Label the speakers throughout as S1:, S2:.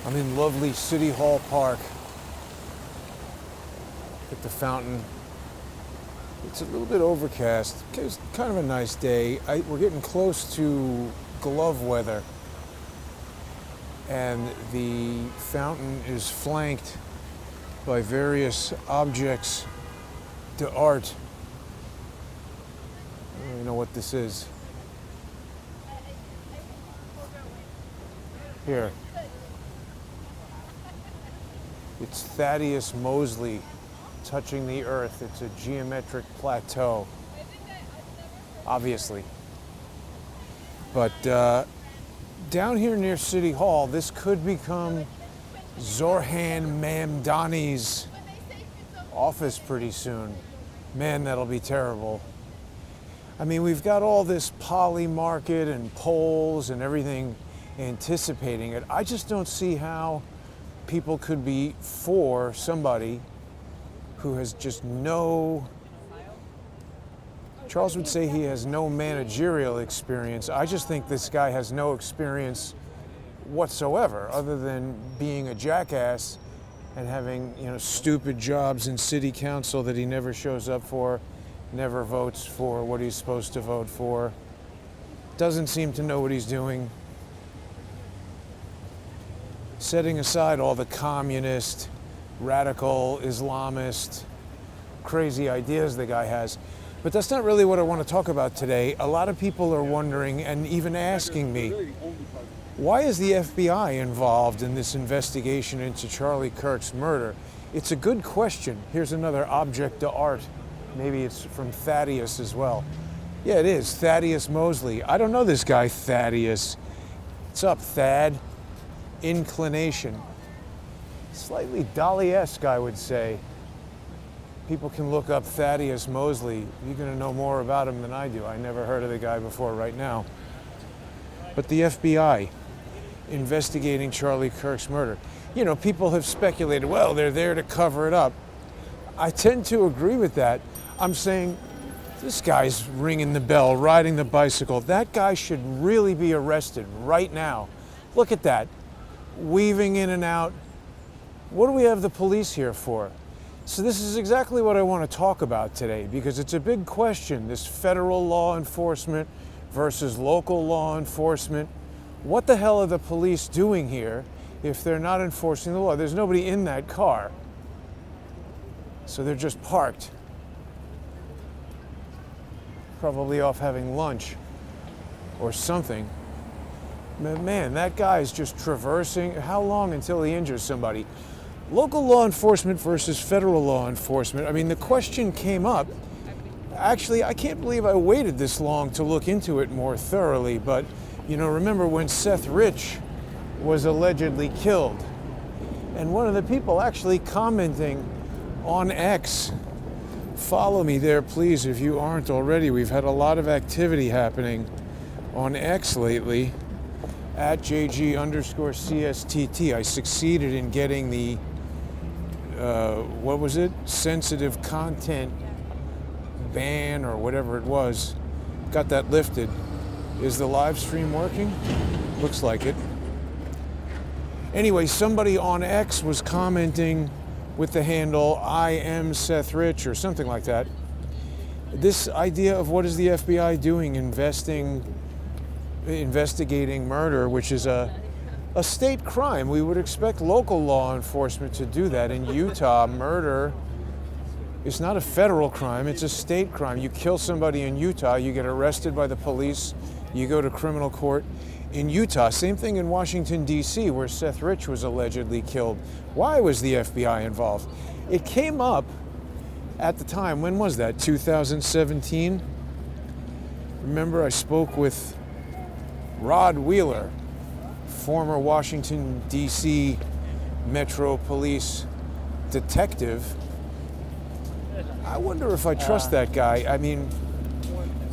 S1: I'm in lovely City Hall Park at the fountain. It's a little bit overcast. It's kind of a nice day. We're getting close to glove weather, and the fountain is flanked by various objects d'art. I don't even know what this is. Here. It's Thaddeus Mosley touching the earth. It's a geometric plateau, obviously. But down here near City Hall, this could become Zorhan Mamdani's office pretty soon. Man, that'll be terrible. I mean, we've got all this poly market and polls and everything anticipating it. I just don't see how people could be for somebody who has just no, Charles would say he has no managerial experience. I just think this guy has no experience whatsoever other than being a jackass and having, stupid jobs in city council that he never shows up for, never votes for what he's supposed to vote for, doesn't seem to know what he's doing. Setting aside all the communist, radical, Islamist, crazy ideas the guy has. But that's not really what I want to talk about today. A lot of people are wondering and even asking me, why is the FBI involved in this investigation into Charlie Kirk's murder? It's a good question. Here's another object d'art. Maybe it's from Thaddeus as well. Yeah, it is, Thaddeus Mosley. I don't know this guy, Thaddeus. What's up, Thad? Inclination. Slightly Dali-esque, I would say. People can look up Thaddeus Mosley. You're going to know more about him than I do. I never heard of the guy before right now. But the FBI investigating Charlie Kirk's murder. People have speculated, well, they're there to cover it up. I tend to agree with that. I'm saying, this guy's ringing the bell, riding the bicycle. That guy should really be arrested right now. Look at that. Weaving in and out. What do we have the police here for? So this is exactly what I want to talk about today, because it's a big question, this federal law enforcement versus local law enforcement. What the hell are the police doing here if they're not enforcing the law? There's nobody in that car. So they're just parked. Probably off having lunch or something. Man, that guy is just traversing. How long until he injures somebody? Local law enforcement versus federal law enforcement. I mean, the question came up. Actually, I can't believe I waited this long to look into it more thoroughly, but, remember when Seth Rich was allegedly killed? And one of the people actually commenting on X, follow me there, please, if you aren't already. We've had a lot of activity happening on X lately. At JG_CSTT. I succeeded in getting the, sensitive content ban or whatever it was. Got that lifted. Is the live stream working? Looks like it. Anyway, somebody on X was commenting with the handle, I am Seth Rich, or something like that. This idea of what is the FBI doing investigating murder, which is a state crime. We would expect local law enforcement to do that. In Utah, murder is not a federal crime, it's a state crime. You kill somebody in Utah, you get arrested by the police, you go to criminal court. In Utah, same thing in Washington, D.C., where Seth Rich was allegedly killed. Why was the FBI involved? It came up at the time, when was that, 2017? Remember, I spoke with Rod Wheeler, former Washington, D.C. Metro Police detective. I wonder if I trust that guy. I mean,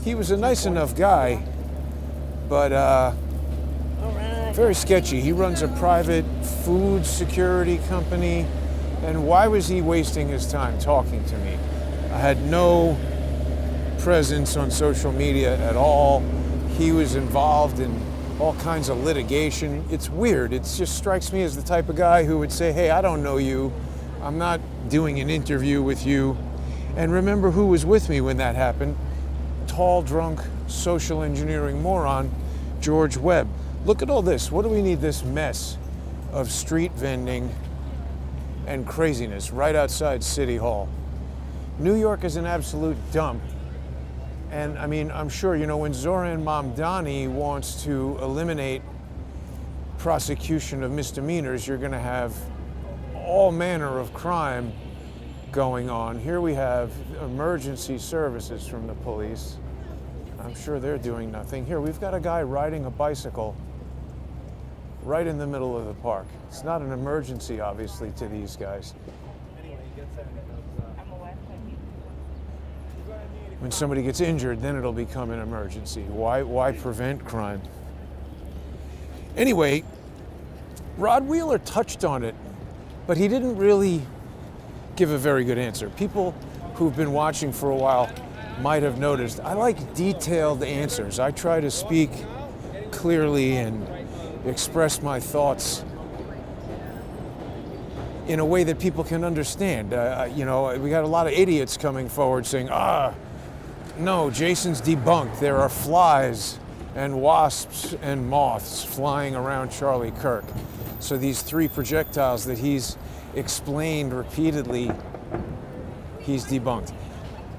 S1: he was a nice enough guy, but very sketchy. He runs a private food security company, and why was he wasting his time talking to me? I had no presence on social media at all. He was involved in all kinds of litigation. It's weird. It just strikes me as the type of guy who would say, hey, I don't know you. I'm not doing an interview with you. And remember who was with me when that happened? Tall, drunk, social engineering moron, George Webb. Look at all this. What do we need this mess of street vending and craziness right outside City Hall? New York is an absolute dump. And I mean, I'm sure, you know, when Zoran Mamdani wants to eliminate prosecution of misdemeanors, you're going to have all manner of crime going on. Here we have emergency services from the police. I'm sure they're doing nothing. Here, we've got a guy riding a bicycle right in the middle of the park. It's not an emergency, obviously, to these guys. When somebody gets injured, then it'll become an emergency. Why prevent crime? Anyway, Rod Wheeler touched on it, but he didn't really give a very good answer. People who've been watching for a while might have noticed I like detailed answers. I try to speak clearly and express my thoughts in a way that people can understand. You know, we got a lot of idiots coming forward saying, no, Jason's debunked. There are flies and wasps and moths flying around Charlie Kirk. So these 3 projectiles that he's explained repeatedly, he's debunked.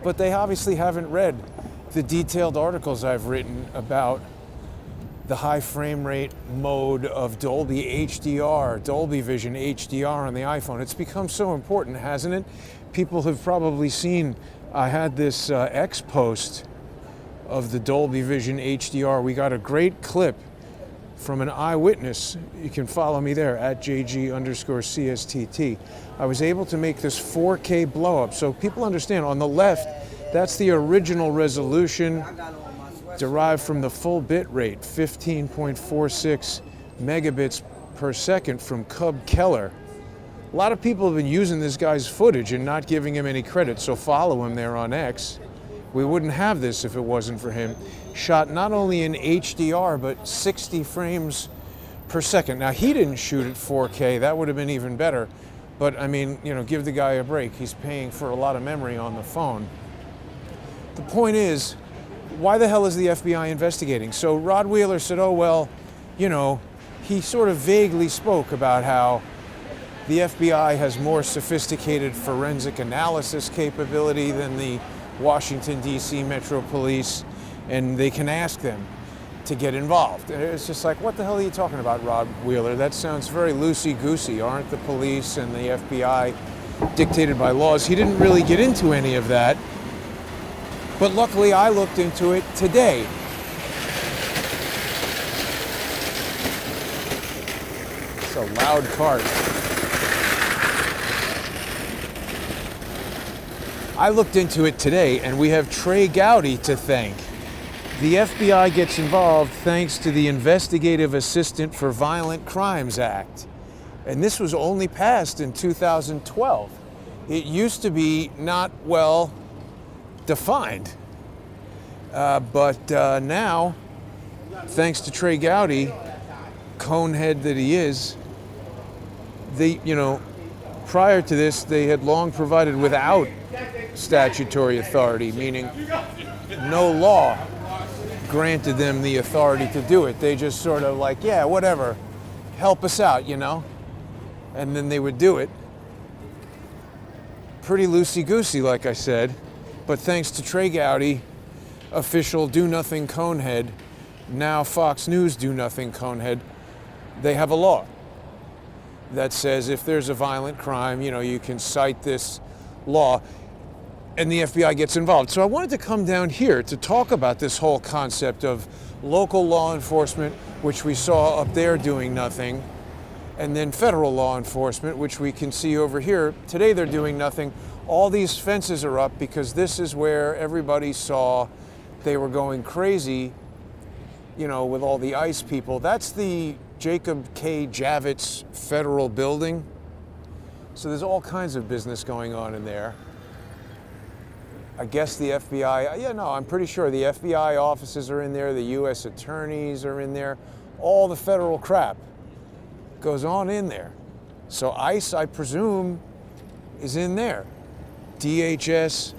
S1: But they obviously haven't read the detailed articles I've written about the high frame rate mode of Dolby HDR, Dolby Vision HDR on the iPhone. It's become so important, hasn't it? People have probably seen, I had this X post of the Dolby Vision HDR. We got a great clip from an eyewitness. You can follow me there at JG_CSTT. I was able to make this 4K blow up. So people understand, on the left, that's the original resolution derived from the full bit rate, 15.46 megabits per second from Cub Keller. A lot of people have been using this guy's footage and not giving him any credit, so follow him there on X. We wouldn't have this if it wasn't for him. Shot not only in HDR, but 60 frames per second. Now, he didn't shoot at 4K. That would have been even better. But, I mean, you know, give the guy a break. He's paying for a lot of memory on the phone. The point is, why the hell is the FBI investigating? So Rod Wheeler said, oh, well, you know, he sort of vaguely spoke about how the FBI has more sophisticated forensic analysis capability than the Washington, D.C. Metro Police, and they can ask them to get involved. And it's just like, what the hell are you talking about, Rod Wheeler? That sounds very loosey-goosey. Aren't the police and the FBI dictated by laws? He didn't really get into any of that. But luckily, I looked into it today. It's a loud cart. I looked into it today, and we have Trey Gowdy to thank. The FBI gets involved thanks to the Investigative Assistant for Violent Crimes Act. And this was only passed in 2012. It used to be not well defined. But now, thanks to Trey Gowdy, conehead that he is, prior to this, they had long provided without statutory authority, meaning no law granted them the authority to do it. They just sort of like, yeah, whatever, help us out, you know? And then they would do it. Pretty loosey-goosey, like I said. But thanks to Trey Gowdy, official do-nothing conehead, now Fox News do-nothing conehead, they have a law that says if there's a violent crime, you know, you can cite this law, and the FBI gets involved. So I wanted to come down here to talk about this whole concept of local law enforcement, which we saw up there doing nothing, and then federal law enforcement, which we can see over here. Today they're doing nothing. All these fences are up because this is where everybody saw they were going crazy, you know, with all the ICE people. That's the Jacob K. Javits Federal Building. So there's all kinds of business going on in there. I guess the FBI, I'm pretty sure the FBI offices are in there, the U.S. attorneys are in there. all the federal crap goes on in there. So ICE, I presume, is in there. DHS,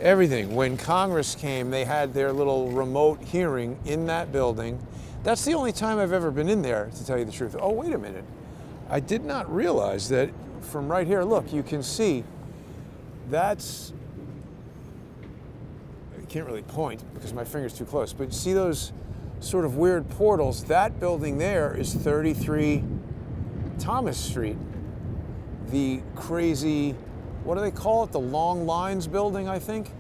S1: everything. When Congress came, they had their little remote hearing in that building. That's the only time I've ever been in there, to tell you the truth. Oh, wait a minute. I did not realize that from right here, look, you can see that's, I can't really point because my finger's too close, but you see those sort of weird portals? That building there is 33 Thomas Street. The crazy, what do they call it? The Long Lines building, I think.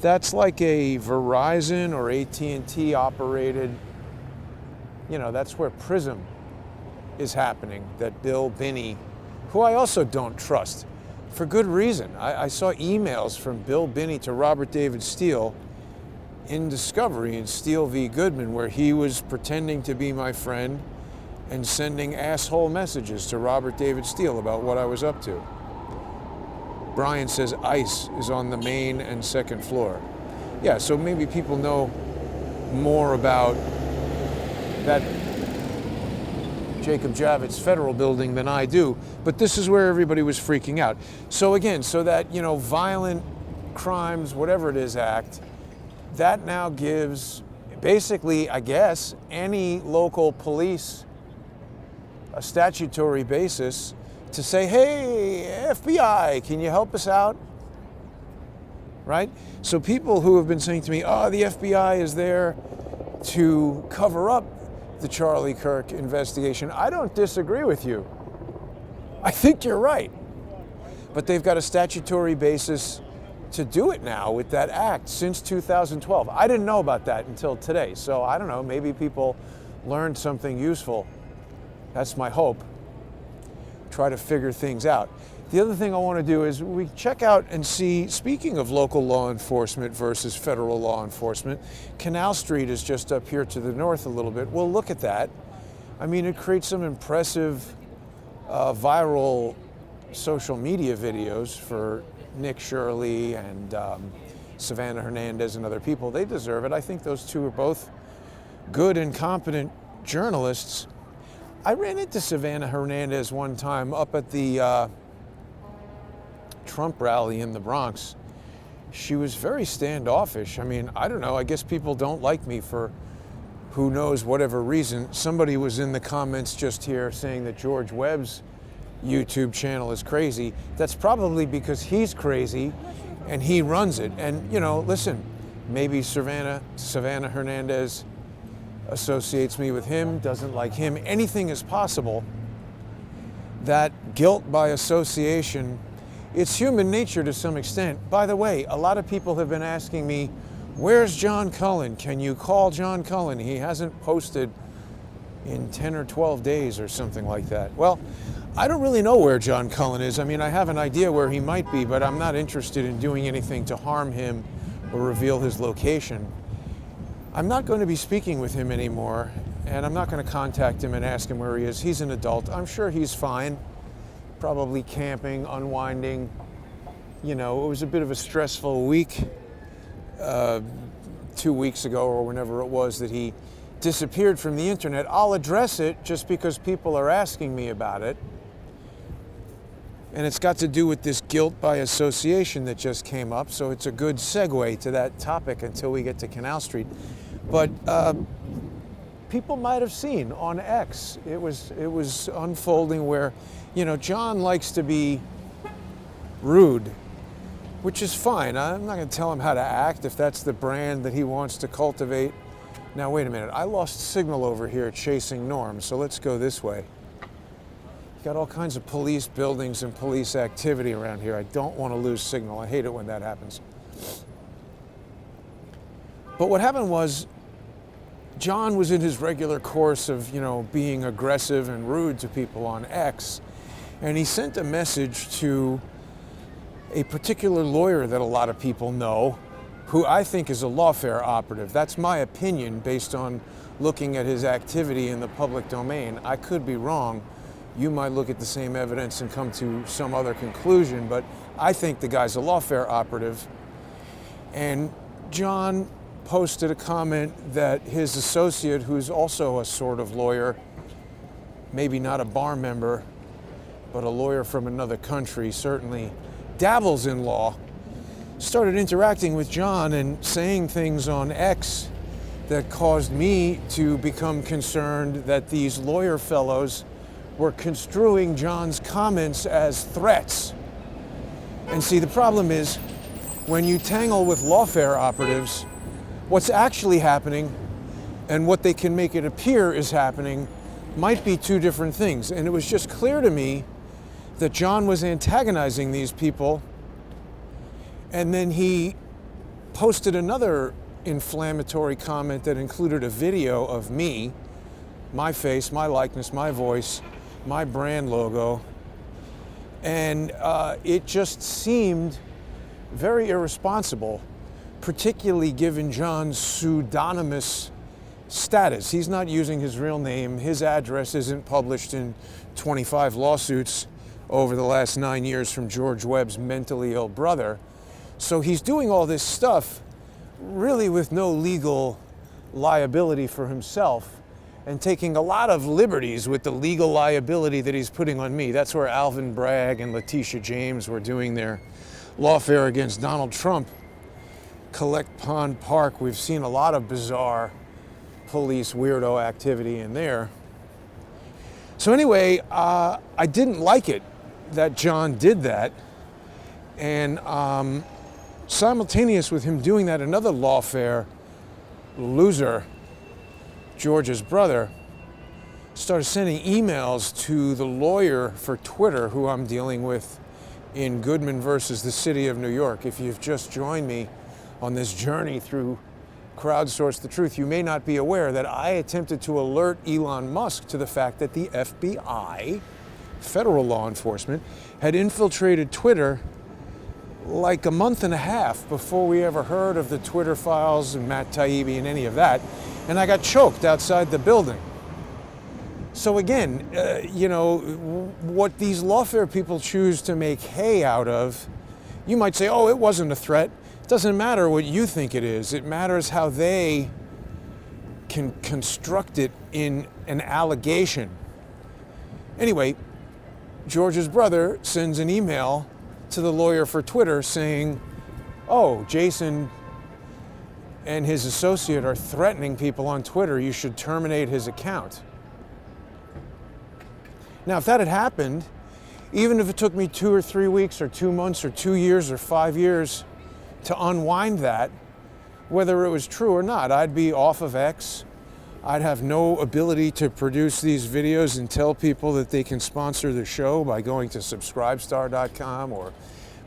S1: That's like a Verizon or AT&T operated, you know, that's where Prism is happening, that Bill Binney, who I also don't trust, for good reason. I saw emails from Bill Binney to Robert David Steele in Discovery in Steele v. Goodman, where he was pretending to be my friend and sending asshole messages to Robert David Steele about what I was up to. Brian says ICE is on the main and second floor. Yeah, so maybe people know more about that Jacob Javits federal building than I do, but this is where everybody was freaking out. So again, so that, you know, violent crimes, whatever it is act, that now gives basically, I guess, any local police a statutory basis to say, hey, FBI, can you help us out? Right? So people who have been saying to me, oh, the FBI is there to cover up the Charlie Kirk investigation, I don't disagree with you. I think you're right. But they've got a statutory basis to do it now with that act since 2012. I didn't know about that until today. So I don't know, maybe people learned something useful. That's my hope. Try to figure things out. The other thing I want to do is we check out and see, speaking of local law enforcement versus federal law enforcement, Canal Street is just up here to the north a little bit. We'll look at that. I mean, it creates some impressive viral social media videos for Nick Shirley and Savannah Hernandez and other people. They deserve it. I think those two are both good and competent journalists. I ran into Savannah Hernandez one time up at the Trump rally in the Bronx. She was very standoffish. I mean, I don't know, I guess people don't like me for who knows whatever reason. Somebody was in the comments just here saying that George Webb's YouTube channel is crazy. That's probably because he's crazy and he runs it. And, you know, listen, maybe Savannah Hernandez associates me with him, doesn't like him. Anything is possible. That guilt by association, it's human nature to some extent. By the way, a lot of people have been asking me, where's John Cullen? Can you call John Cullen? He hasn't posted in 10 or 12 days or something like that. Well, I don't really know where John Cullen is. I mean, I have an idea where he might be, but I'm not interested in doing anything to harm him or reveal his location. I'm not going to be speaking with him anymore, and I'm not going to contact him and ask him where he is. He's an adult. I'm sure he's fine. Probably camping, unwinding. You know, it was a bit of a stressful week 2 weeks ago or whenever it was that he disappeared from the internet. I'll address it just because people are asking me about it. And it's got to do with this guilt by association that just came up, so it's a good segue to that topic until we get to Canal Street. But people might have seen on X, it was unfolding where, you know, John likes to be rude, which is fine. I'm not going to tell him how to act if that's the brand that he wants to cultivate. Now, wait a minute. I lost signal over here chasing Norm, so let's go this way. Got all kinds of police buildings and police activity around here. I don't want to lose signal. I hate it when that happens. But what happened was, John was in his regular course of, you know, being aggressive and rude to people on X, and he sent a message to a particular lawyer that a lot of people know, who I think is a lawfare operative. That's my opinion based on looking at his activity in the public domain. I could be wrong. You might look at the same evidence and come to some other conclusion, but I think the guy's a lawfare operative. And John posted a comment that his associate, who's also a sort of lawyer, maybe not a bar member, but a lawyer from another country, certainly dabbles in law, started interacting with John and saying things on X that caused me to become concerned that these lawyer fellows were construing John's comments as threats. And see, the problem is, when you tangle with lawfare operatives, what's actually happening and what they can make it appear is happening might be two different things. And it was just clear to me that John was antagonizing these people, and then he posted another inflammatory comment that included a video of me, my face, my likeness, my voice, my brand logo, and it just seemed very irresponsible, particularly given John's pseudonymous status. He's not using his real name. His address isn't published in 25 lawsuits over the last 9 years from George Webb's mentally ill brother. So he's doing all this stuff really with no legal liability for himself, and taking a lot of liberties with the legal liability that he's putting on me. That's where Alvin Bragg and Letitia James were doing their lawfare against Donald Trump. Collect Pond Park, we've seen a lot of bizarre police weirdo activity in there. So anyway, I didn't like it that John did that. And simultaneous with him doing that, another lawfare loser, George's brother, started sending emails to the lawyer for Twitter who I'm dealing with in Goodman versus the City of New York. If you've just joined me on this journey through Crowdsource the Truth, you may not be aware that I attempted to alert Elon Musk to the fact that the FBI, federal law enforcement, had infiltrated Twitter like a month and a half before we ever heard of the Twitter files and Matt Taibbi and any of that. And I got choked outside the building. So again, what these lawfare people choose to make hay out of, you might say, oh, it wasn't a threat. It doesn't matter what you think it is. It matters how they can construct it in an allegation. Anyway, George's brother sends an email to the lawyer for Twitter saying, oh, Jason and his associate are threatening people on Twitter. You should terminate his account. Now, if that had happened, even if it took me 2 or 3 weeks or 2 months or 2 years or 5 years to unwind that, whether it was true or not, I'd be off of X. I'd have no ability to produce these videos and tell people that they can sponsor the show by going to subscribestar.com or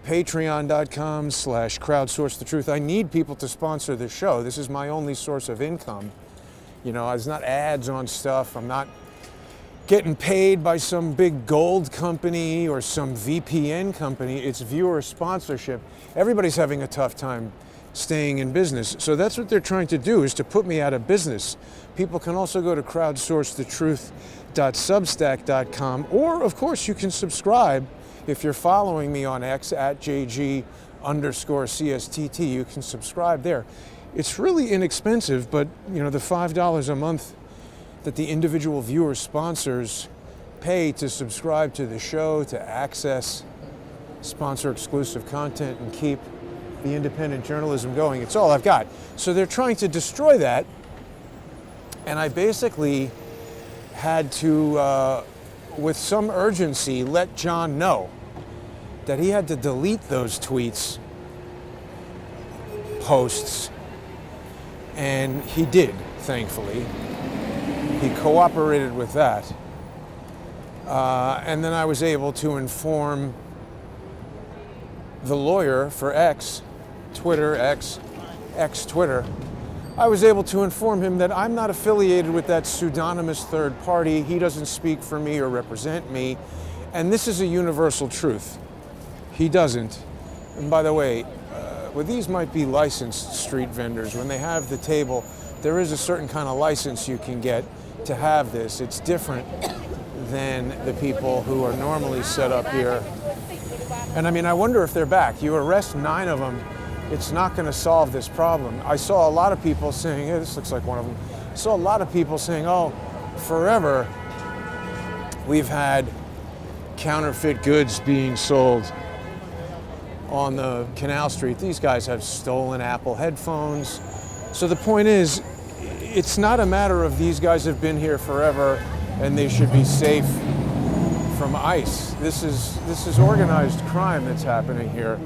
S1: patreon.com/crowdsourcethetruth. I need people to sponsor the show. This is my only source of income. You know, it's not ads on stuff. I'm not getting paid by some big gold company or some VPN company. It's viewer sponsorship. Everybody's having a tough time staying in business. So that's what they're trying to do, is to put me out of business. People can also go to crowdsourcethetruth.substack.com, or of course you can subscribe if you're following me on X at JG_CSTT. You can subscribe there. It's really inexpensive, but you know, the $5 a month that the individual viewer sponsors pay to subscribe to the show, to access sponsor exclusive content and keep the independent journalism going, it's all I've got. So they're trying to destroy that, and I basically had to, with some urgency, let John know that he had to delete those tweets, posts, and he did, thankfully. He cooperated with that. And then I was able to inform the lawyer for X, Twitter, X Twitter. I was able to inform him that I'm not affiliated with that pseudonymous third party. He doesn't speak for me or represent me. And this is a universal truth. He doesn't. And by the way, well, these might be licensed street vendors. When they have the table, there is a certain kind of license you can get to have this. It's different than the people who are normally set up here. And I mean, I wonder if they're back. You arrest 9 of them it's not going to solve this problem. I saw a lot of people saying, hey, this looks like one of them. I saw a lot of people saying, oh, forever we've had counterfeit goods being sold on the Canal Street. These guys have stolen Apple headphones. So the point is, it's not a matter of these guys have been here forever and they should be safe from ICE. This is organized crime that's happening here.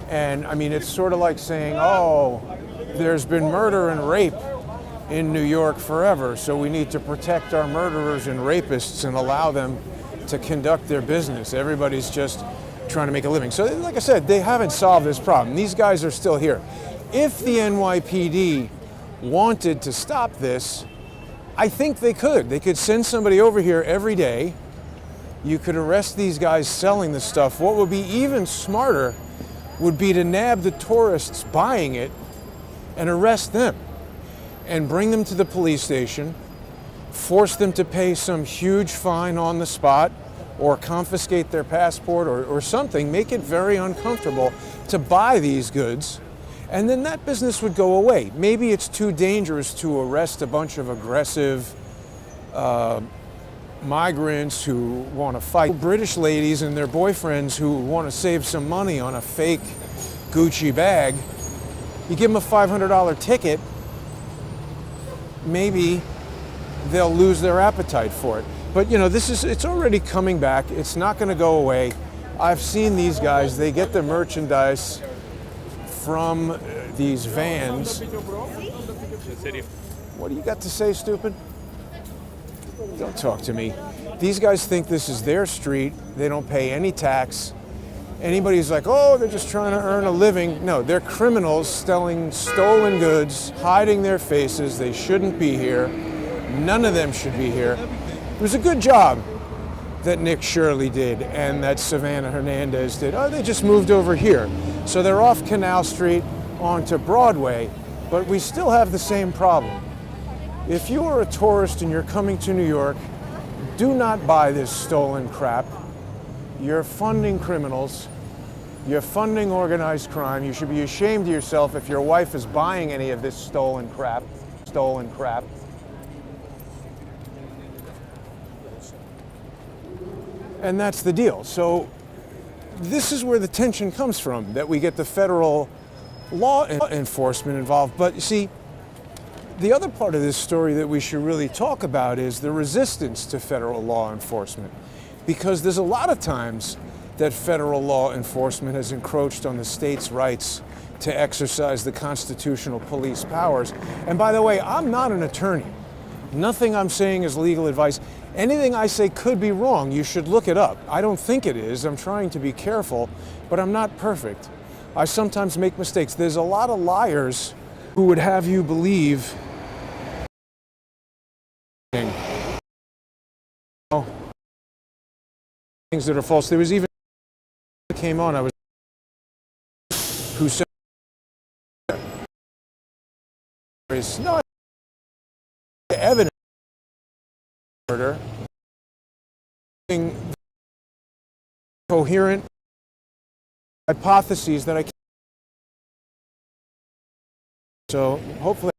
S1: And I mean, it's sort of like saying, oh, there's been murder and rape in New York forever, so we need to protect our murderers and rapists and allow them to conduct their business. Everybody's just trying to make a living. So like I said, they haven't solved this problem. These guys are still here. If the NYPD wanted to stop this, I think they could. They could send somebody over here every day. You could arrest these guys selling the stuff. What would be even smarter would be to nab the tourists buying it and arrest them and bring them to the police station, force them to pay some huge fine on the spot or confiscate their passport or something, make it very uncomfortable to buy these goods, and then that business would go away. Maybe it's too dangerous to arrest a bunch of aggressive migrants who want to fight, British ladies and their boyfriends who want to save some money on a fake Gucci bag. You give them a $500 ticket, maybe they'll lose their appetite for it. But you know, it's already coming back. It's not going to go away. I've seen these guys, they get the merchandise from these vans. What do you got to say, stupid? Don't talk to me. These guys think this is their street. They don't pay any tax. Anybody's like, oh, they're just trying to earn a living. No, they're criminals selling stolen goods, hiding their faces. They shouldn't be here. None of them should be here. It was a good job that Nick Shirley did and that Savannah Hernandez did. Oh, they just moved over here. So they're off Canal Street onto Broadway, but we still have the same problem. If you are a tourist and you're coming to New York, do not buy this stolen crap. You're funding criminals. You're funding organized crime. You should be ashamed of yourself if your wife is buying any of this stolen crap. Stolen crap. And that's the deal. So this is where the tension comes from, that we get the federal law enforcement involved. But you see, the other part of this story that we should really talk about is the resistance to federal law enforcement. Because there's a lot of times that federal law enforcement has encroached on the state's rights to exercise the constitutional police powers. And by the way, I'm not an attorney. Nothing I'm saying is legal advice. Anything I say could be wrong. You should look it up. I don't think it is. I'm trying to be careful, but I'm not perfect. I sometimes make mistakes. There's a lot of liars who would have you believe things that are false. There was even came on. I was who said no evidence murder, coherent hypotheses that I can't. So hopefully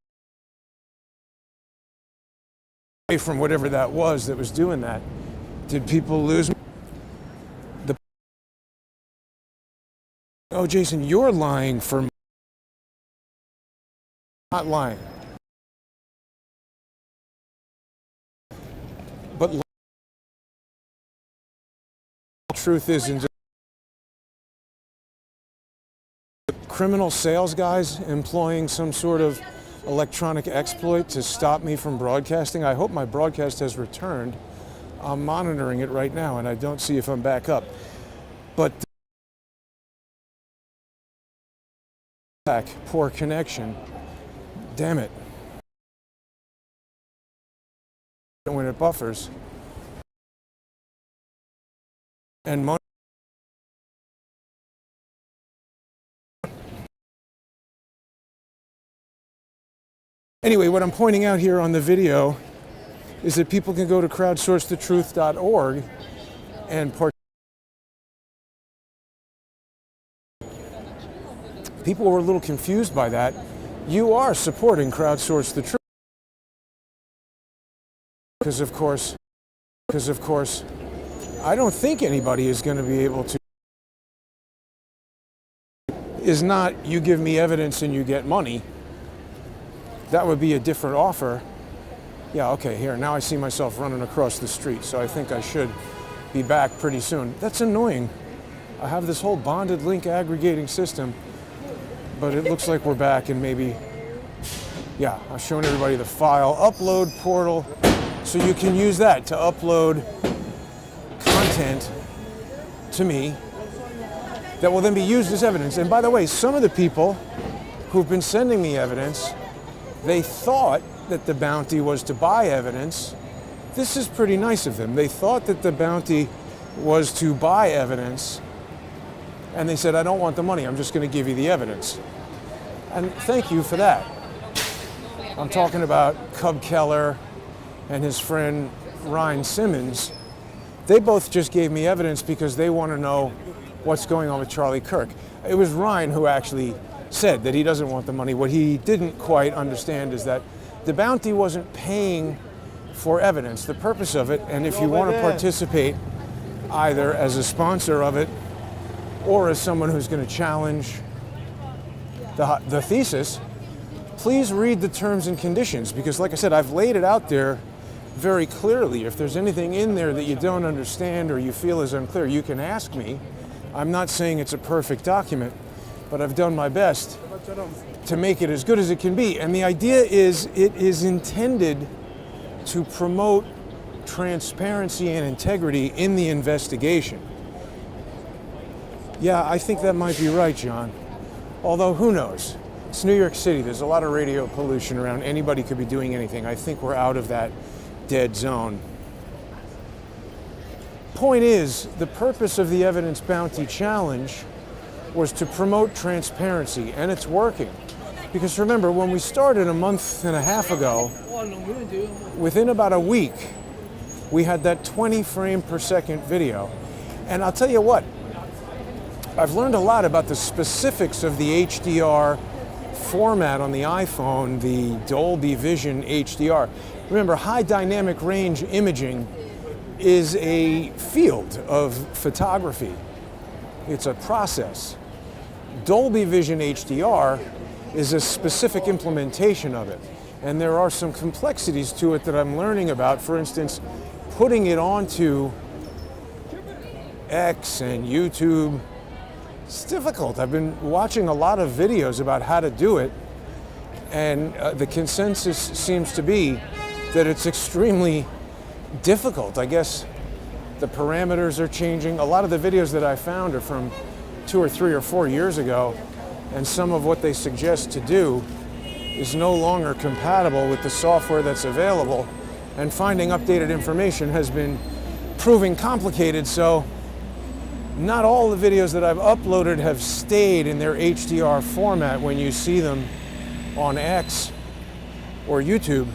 S1: from whatever that was doing that. Did people lose? Oh, Jason, you're lying for not lying. But the truth is, criminal sales guys employing some sort of electronic exploit to stop me from broadcasting. I hope my broadcast has returned. I'm monitoring it right now, and I don't see if I'm back up. But poor connection. Damn it. When it buffers. And anyway, what I'm pointing out here on the video is that people can go to crowdsourcethetruth.org and People were a little confused by that. You are supporting Crowdsource the Truth. Because of course, I don't think anybody is going to be able to, is not you give me evidence and you get money. That would be a different offer. Yeah, okay, here, now I see myself running across the street, so I think I should be back pretty soon. That's annoying. I have this whole bonded link aggregating system, but it looks like we're back, and maybe, yeah, I've shown everybody the file upload portal, so you can use that to upload content to me that will then be used as evidence. And by the way, some of the people who've been sending me evidence, they thought that the bounty was to buy evidence. This is pretty nice of them. They thought that the bounty was to buy evidence, and they said, I don't want the money, I'm just going to give you the evidence. And thank you for that. I'm talking about Cub Keller and his friend Ryan Simmons. They both just gave me evidence because they want to know what's going on with Charlie Kirk. It was Ryan who actually said that he doesn't want the money. What he didn't quite understand is that the bounty wasn't paying for evidence. The purpose of it, and if you want to participate either as a sponsor of it or as someone who's going to challenge the thesis, please read the terms and conditions, because like I said, I've laid it out there very clearly. If there's anything in there that you don't understand or you feel is unclear, you can ask me. I'm not saying it's a perfect document, but I've done my best to make it as good as it can be. And the idea is it is intended to promote transparency and integrity in the investigation. Yeah, I think that might be right, John. Although, who knows? It's New York City. There's a lot of radio pollution around. Anybody could be doing anything. I think we're out of that dead zone. Point is, the purpose of the Evidence Bounty Challenge was to promote transparency, and it's working. Because remember, when we started a month and a half ago, within about a week, we had that 20 frame per second video. And I'll tell you what, I've learned a lot about the specifics of the HDR format on the iPhone, the Dolby Vision HDR. Remember, high dynamic range imaging is a field of photography. It's a process. Dolby Vision HDR is a specific implementation of it. And there are some complexities to it that I'm learning about. For instance, putting it onto X and YouTube, it's difficult. I've been watching a lot of videos about how to do it, and the consensus seems to be that it's extremely difficult. I guess the parameters are changing. A lot of the videos that I found are from 2 or 3 or 4 years ago, and some of what they suggest to do is no longer compatible with the software that's available, and finding updated information has been proving complicated. So not all the videos that I've uploaded have stayed in their HDR format when you see them on X or YouTube,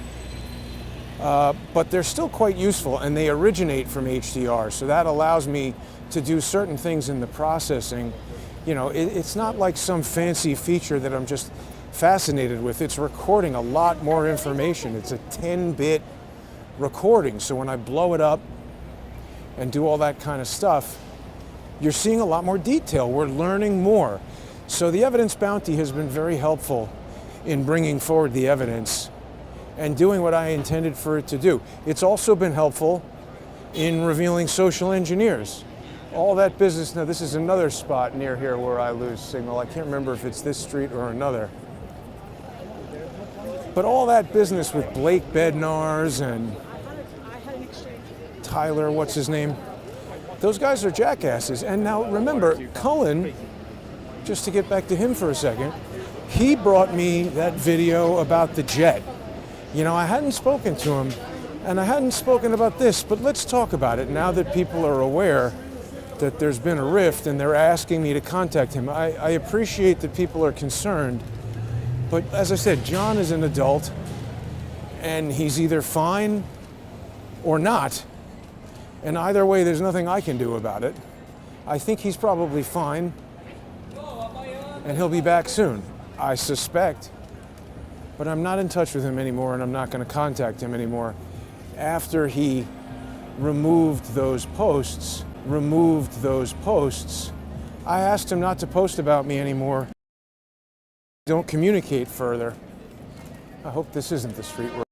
S1: but they're still quite useful, and they originate from HDR, so that allows me to do certain things in the processing. You know, it's not like some fancy feature that I'm just fascinated with. It's recording a lot more information. It's a 10-bit recording, so when I blow it up and do all that kind of stuff, you're seeing a lot more detail. We're learning more. So the Evidence Bounty has been very helpful in bringing forward the evidence and doing what I intended for it to do. It's also been helpful in revealing social engineers. All that business. Now, this is another spot near here where I lose signal. I can't remember if it's this street or another. But all that business with Blake Bednar's and Tyler, what's his name? Those guys are jackasses. And now remember, Cullen, just to get back to him for a second, he brought me that video about the jet. You know, I hadn't spoken to him, and I hadn't spoken about this, but let's talk about it now that people are aware that there's been a rift and they're asking me to contact him. I appreciate that people are concerned, but as I said, John is an adult, and he's either fine or not. And either way, there's nothing I can do about it. I think he's probably fine. and he'll be back soon, I suspect. But I'm not in touch with him anymore, and I'm not going to contact him anymore. After he removed those posts, I asked him not to post about me anymore. Don't communicate further. I hope this isn't the street where.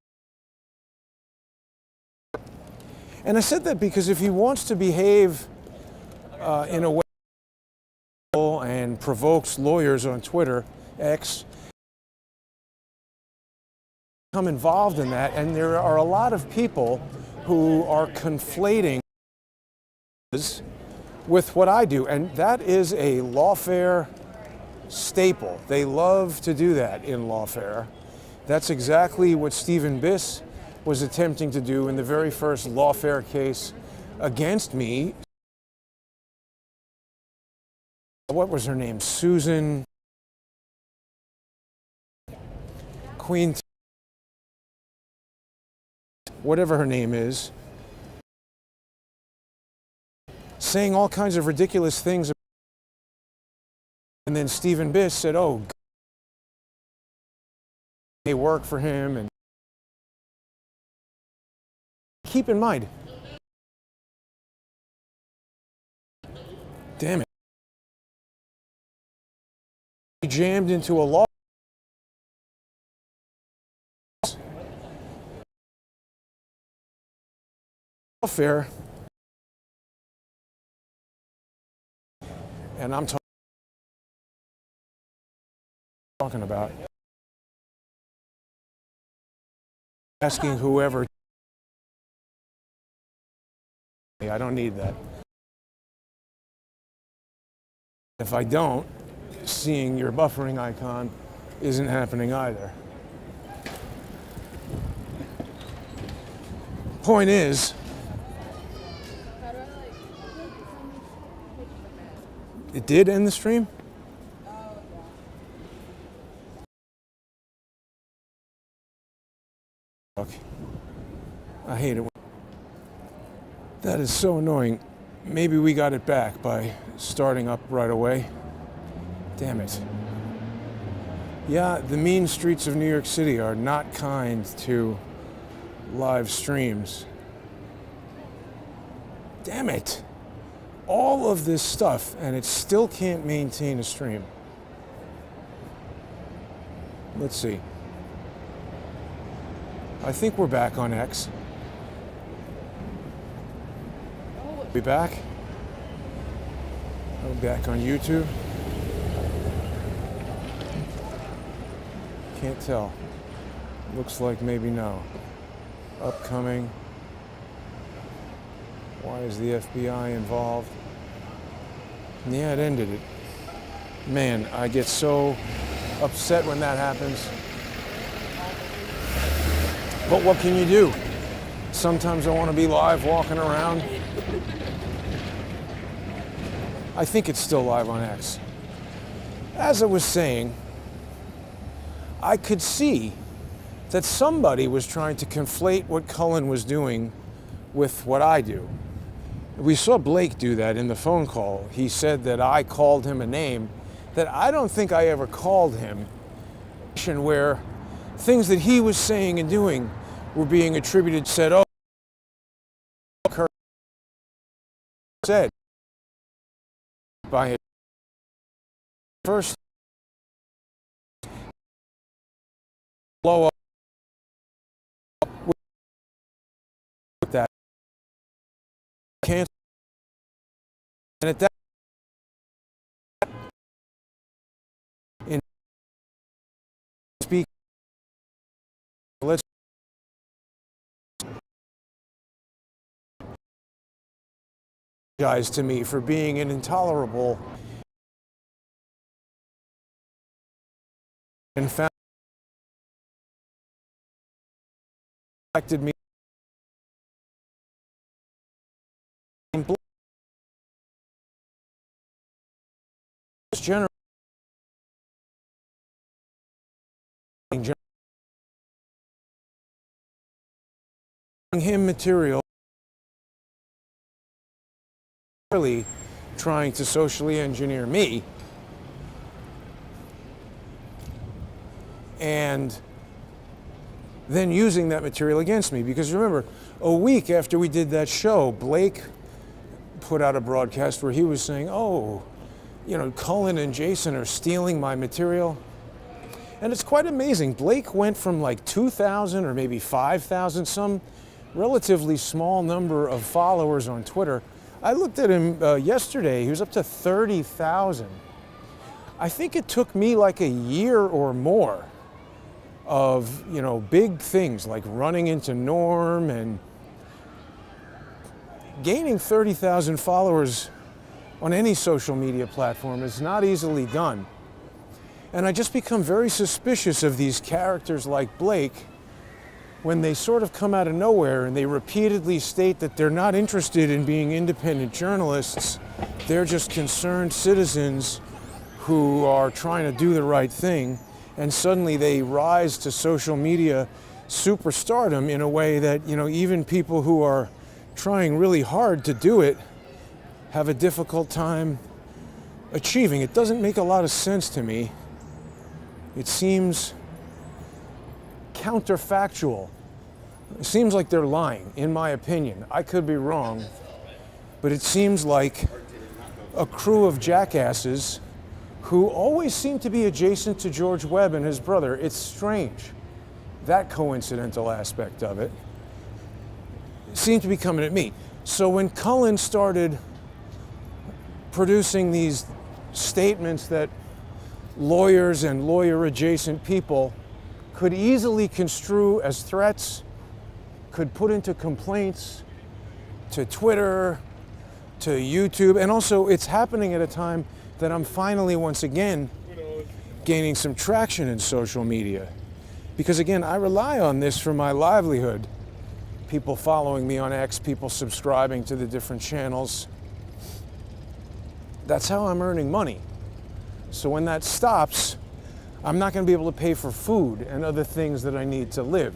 S1: And I said that because if he wants to behave in a way and provokes lawyers on Twitter, X, become involved in that, and there are a lot of people who are conflating with what I do, and that is a lawfare staple. They love to do that in lawfare. That's exactly what Stephen Biss was attempting to do in the very first lawfare case against me. What was her name? Susan Queen, whatever her name is, saying all kinds of ridiculous things. And then Stephen Biss said, oh, they work for him. And keep in mind, damn it, he jammed into a lawfare, and I'm talking about asking whoever. I don't need that. If I don't, seeing your buffering icon isn't happening either. Point is, it did end the stream? Okay. I hate it. That is so annoying. Maybe we got it back by starting up right away. Damn it. Yeah, the mean streets of New York City are not kind to live streams. Damn it. All of this stuff, and it still can't maintain a stream. Let's see. I think we're back on X. We back? Are we back on YouTube? Can't tell. Looks like maybe no. Upcoming. Why is the FBI involved? Yeah, it ended it. Man, I get so upset when that happens. But what can you do? Sometimes I want to be live walking around. I think it's still live on X. As I was saying, I could see that somebody was trying to conflate what Cullen was doing with what I do. We saw Blake do that in the phone call. He said that I called him a name that I don't think I ever called him, where things that he was saying and doing were being attributed, said, oh, Kirk said by his first blow up with that cancer. And at that in speak, let's apologize to me for being an intolerable and found me general him material, really trying to socially engineer me, and then using that material against me. Because remember, a week after we did that show, Blake put out a broadcast where he was saying, oh, Cullen and Jason are stealing my material. And it's quite amazing. Blake went from like 2,000 or maybe 5,000, some relatively small number of followers on Twitter. I looked at him yesterday. He was up to 30,000. I think it took me like a year or more of, big things like running into Norm and gaining 30,000 followers on any social media platform is not easily done. And I just become very suspicious of these characters like Blake when they sort of come out of nowhere and they repeatedly state that they're not interested in being independent journalists. They're just concerned citizens who are trying to do the right thing, and suddenly they rise to social media superstardom in a way that, even people who are trying really hard to do it have a difficult time achieving. It doesn't make a lot of sense to me. It seems counterfactual. It seems like they're lying, in my opinion. I could be wrong, but it seems like a crew of jackasses who always seem to be adjacent to George Webb and his brother. It's strange, that coincidental aspect of it seemed to be coming at me. So when Cullen started producing these statements that lawyers and lawyer-adjacent people could easily construe as threats, could put into complaints to Twitter, to YouTube, and also it's happening at a time that I'm finally, once again, gaining some traction in social media. Because again, I rely on this for my livelihood. People following me on X, people subscribing to the different channels. That's how I'm earning money. So when that stops, I'm not going to be able to pay for food and other things that I need to live.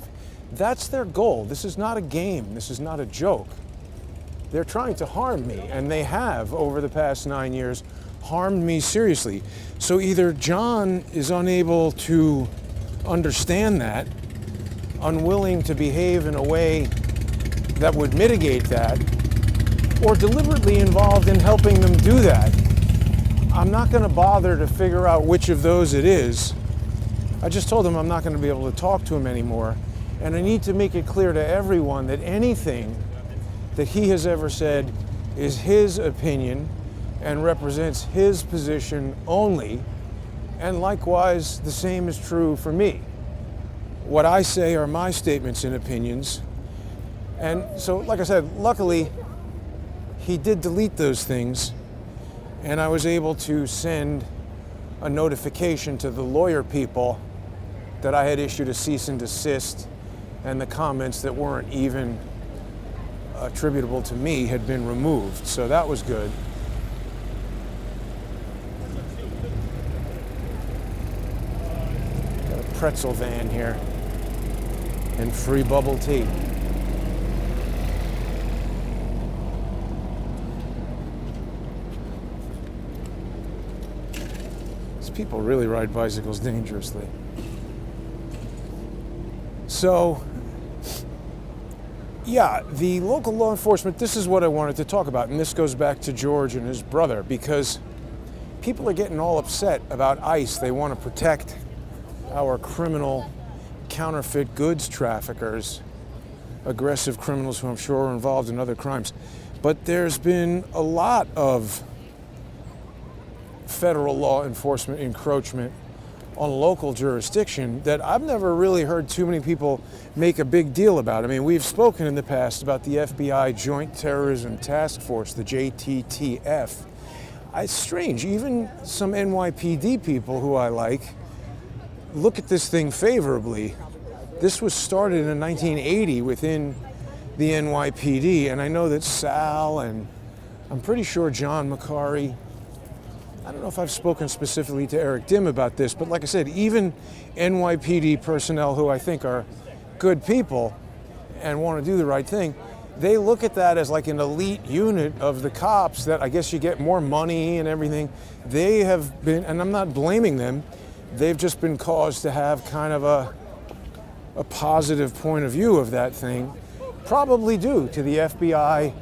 S1: That's their goal. This is not a game. This is not a joke. They're trying to harm me, and they have, over the past 9 years, harmed me seriously. So either John is unable to understand that, unwilling to behave in a way that would mitigate that, or deliberately involved in helping them do that. I'm not going to bother to figure out which of those it is. I just told him I'm not going to be able to talk to him anymore, and I need to make it clear to everyone that anything that he has ever said is his opinion and represents his position only, and likewise the same is true for me. What I say are my statements and opinions. And so, like I said, luckily he did delete those things, and I was able to send a notification to the lawyer people that I had issued a cease and desist, and the comments that weren't even attributable to me had been removed. So that was good. Got a pretzel van here and free bubble tea. These people really ride bicycles dangerously. So, yeah, the local law enforcement, this is what I wanted to talk about, and this goes back to George and his brother, because people are getting all upset about ICE. They want to protect our criminal counterfeit goods traffickers, aggressive criminals who I'm sure are involved in other crimes. But there's been a lot of federal law enforcement encroachment on local jurisdiction that I've never really heard too many people make a big deal about. I mean, we've spoken in the past about the FBI Joint Terrorism Task Force, the JTTF. It's strange, even some NYPD people who I like look at this thing favorably. This was started in 1980 within the NYPD, and I know that Sal and I'm pretty sure John McCarry, I don't know if I've spoken specifically to Eric Dim about this, but like I said, even NYPD personnel who I think are good people and want to do the right thing, they look at that as like an elite unit of the cops that I guess you get more money and everything. They have been, and I'm not blaming them, they've just been caused to have kind of a positive point of view of that thing, probably due to the FBI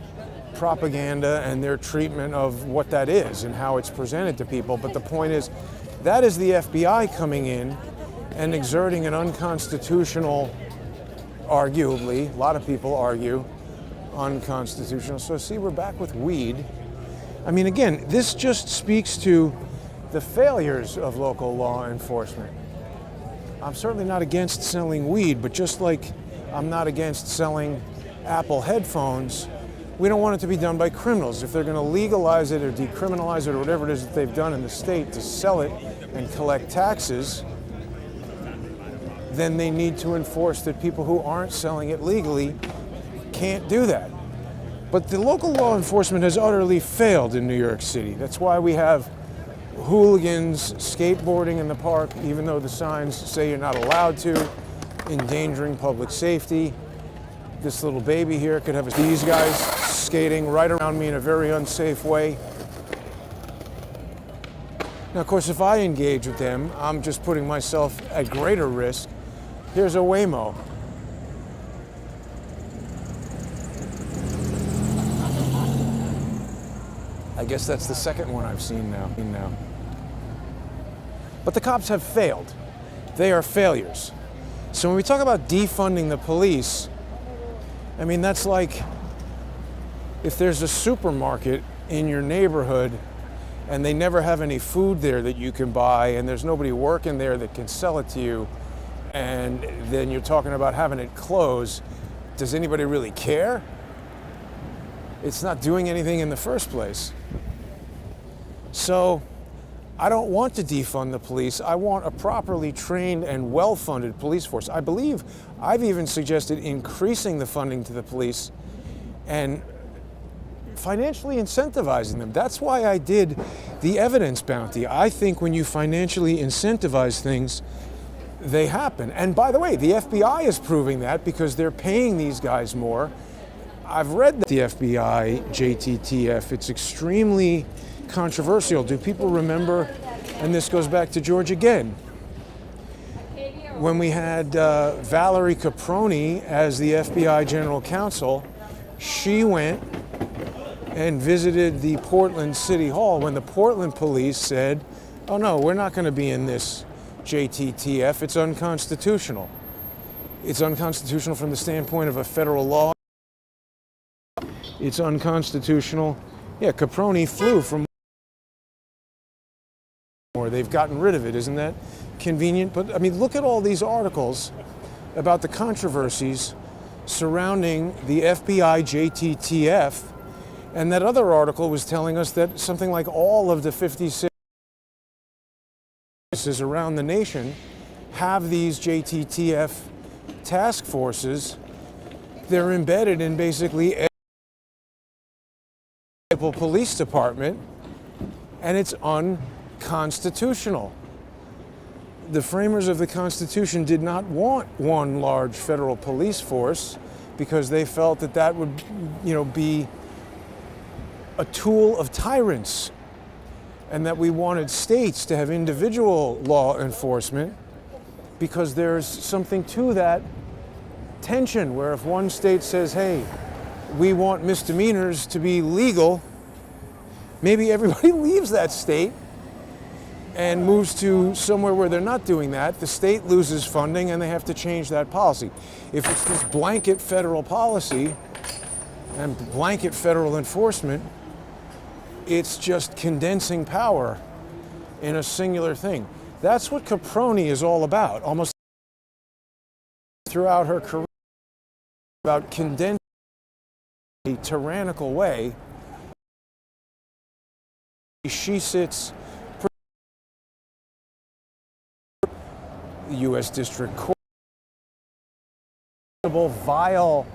S1: propaganda and their treatment of what that is and how it's presented to people. But the point is, that is the FBI coming in and exerting an unconstitutional, arguably, a lot of people argue, unconstitutional. So see, we're back with weed. I mean, again, this just speaks to the failures of local law enforcement. I'm certainly not against selling weed, but just like I'm not against selling Apple headphones, we don't want it to be done by criminals. If they're going to legalize it or decriminalize it or whatever it is that they've done in the state to sell it and collect taxes, then they need to enforce that people who aren't selling it legally can't do that. But the local law enforcement has utterly failed in New York City. That's why we have hooligans skateboarding in the park, even though the signs say you're not allowed to, endangering public safety. This little baby here could have these guys skating right around me in a very unsafe way. Now, of course, if I engage with them, I'm just putting myself at greater risk. Here's a Waymo. I guess that's the second one I've seen now. But the cops have failed. They are failures. So when we talk about defunding the police, I mean, that's like if there's a supermarket in your neighborhood and they never have any food there that you can buy and there's nobody working there that can sell it to you, and then you're talking about having it close, does anybody really care? It's not doing anything in the first place. So I don't want to defund the police. I want a properly trained and well-funded police force. I believe I've even suggested increasing the funding to the police and financially incentivizing them. That's why I did the evidence bounty. I think when you financially incentivize things, they happen. And by the way, the FBI is proving that because they're paying these guys more. I've read the FBI JTTF. It's extremely controversial. Do people remember, and this goes back to George again, when we had Valerie Caproni as the FBI general counsel, she went and visited the Portland City Hall when the Portland police said, oh no, we're not going to be in this JTTF, it's unconstitutional. It's unconstitutional from the standpoint of a federal law. It's unconstitutional. Yeah, Caproni flew from, or they've gotten rid of it. Isn't that convenient? But I mean, look at all these articles about the controversies surrounding the FBI JTTF. And that other article was telling us that something like all of the 56 around the nation have these JTTF task forces. They're embedded in basically every police department, and it's unconstitutional. The framers of the Constitution did not want one large federal police force because they felt that that would, be a tool of tyrants, and that we wanted states to have individual law enforcement because there's something to that tension where if one state says, hey, we want misdemeanors to be legal, maybe everybody leaves that state and moves to somewhere where they're not doing that. The state loses funding and they have to change that policy. If it's this blanket federal policy and blanket federal enforcement, it's just condensing power in a singular thing. That's what Caproni is all about, almost throughout her career, about condensing in a tyrannical way. She sits the U.S. District Court, vile.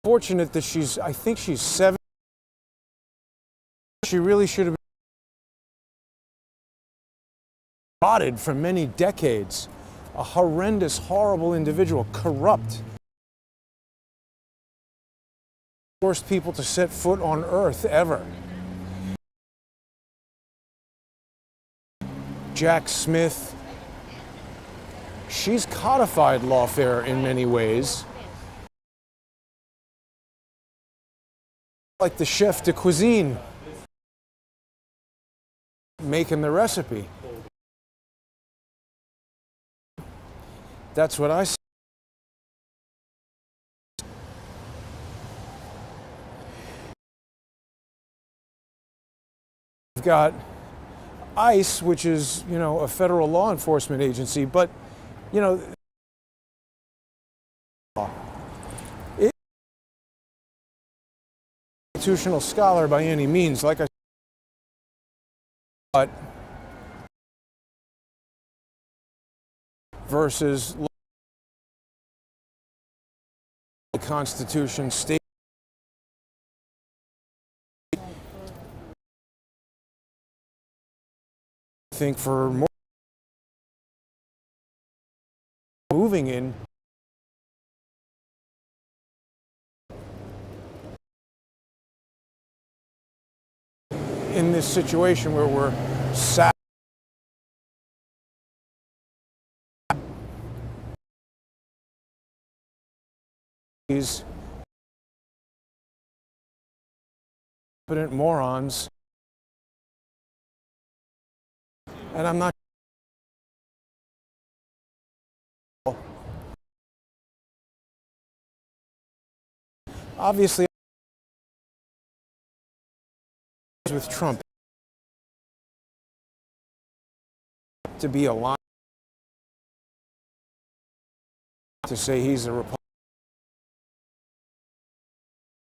S1: Fortunate that I think she's 7. She really should have been rotted for many decades. A horrendous, horrible individual, corrupt. Worst people to set foot on earth ever. Jack Smith. She's codified lawfare in many ways. Like the chef de cuisine making the recipe. That's what I see. We've got ICE, which is, a federal law enforcement agency, but, constitutional scholar by any means, like I said, but versus the Constitution state. I think for more moving in this situation where we're sat these competent morons, and I'm not obviously with Trump to be aligned to say he's a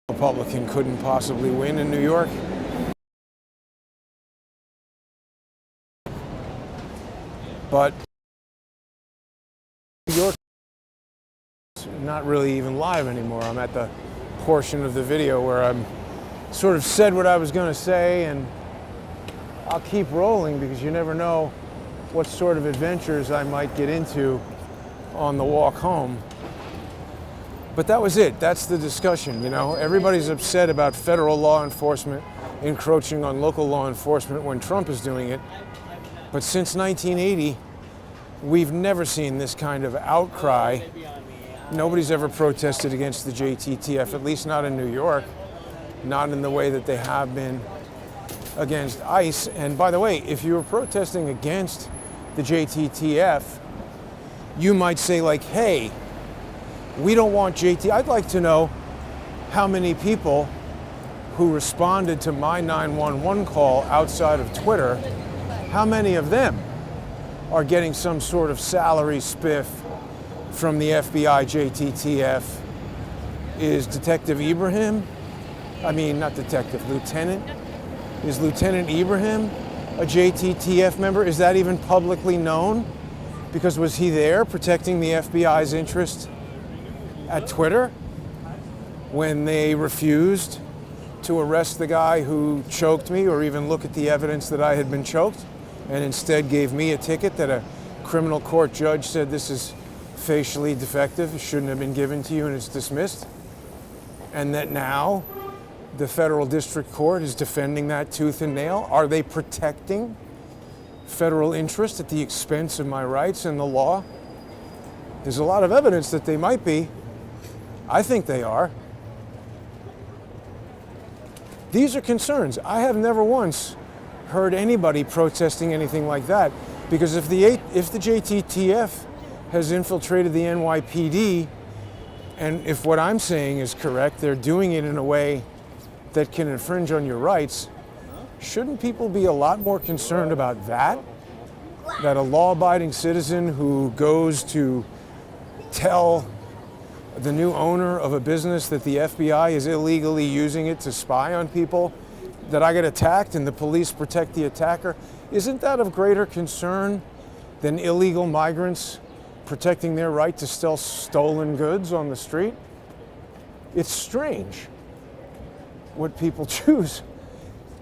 S1: Republican couldn't possibly win in New York. But New York is not really even live anymore. I'm at the portion of the video where I'm sort of said what I was going to say, and I'll keep rolling because you never know what sort of adventures I might get into on the walk home. But that was it. That's the discussion, Everybody's upset about federal law enforcement encroaching on local law enforcement when Trump is doing it. But since 1980, we've never seen this kind of outcry. Nobody's ever protested against the JTTF, at least not in New York, not in the way that they have been against ICE. And by the way, if you were protesting against the JTTF, you might say like, hey, we don't want JT. I'd like to know how many people who responded to my 911 call outside of Twitter, how many of them are getting some sort of salary spiff from the FBI JTTF? Is Detective Ibrahim, not detective, lieutenant? Is Lieutenant Ibrahim a JTTF member? Is that even publicly known? Because was he there protecting the FBI's interest at Twitter when they refused to arrest the guy who choked me or even look at the evidence that I had been choked, and instead gave me a ticket that a criminal court judge said this is facially defective, it shouldn't have been given to you, and it's dismissed? And that now the federal district court is defending that tooth and nail? Are they protecting federal interest at the expense of my rights and the law? There's a lot of evidence that they might be. I think they are. These are concerns. I have never once heard anybody protesting anything like that, because if the JTTF has infiltrated the NYPD, and if what I'm saying is correct, they're doing it in a way that can infringe on your rights, shouldn't people be a lot more concerned about that? That a law-abiding citizen who goes to tell the new owner of a business that the FBI is illegally using it to spy on people, that I get attacked and the police protect the attacker, isn't that of greater concern than illegal migrants protecting their right to sell stolen goods on the street? It's strange what people choose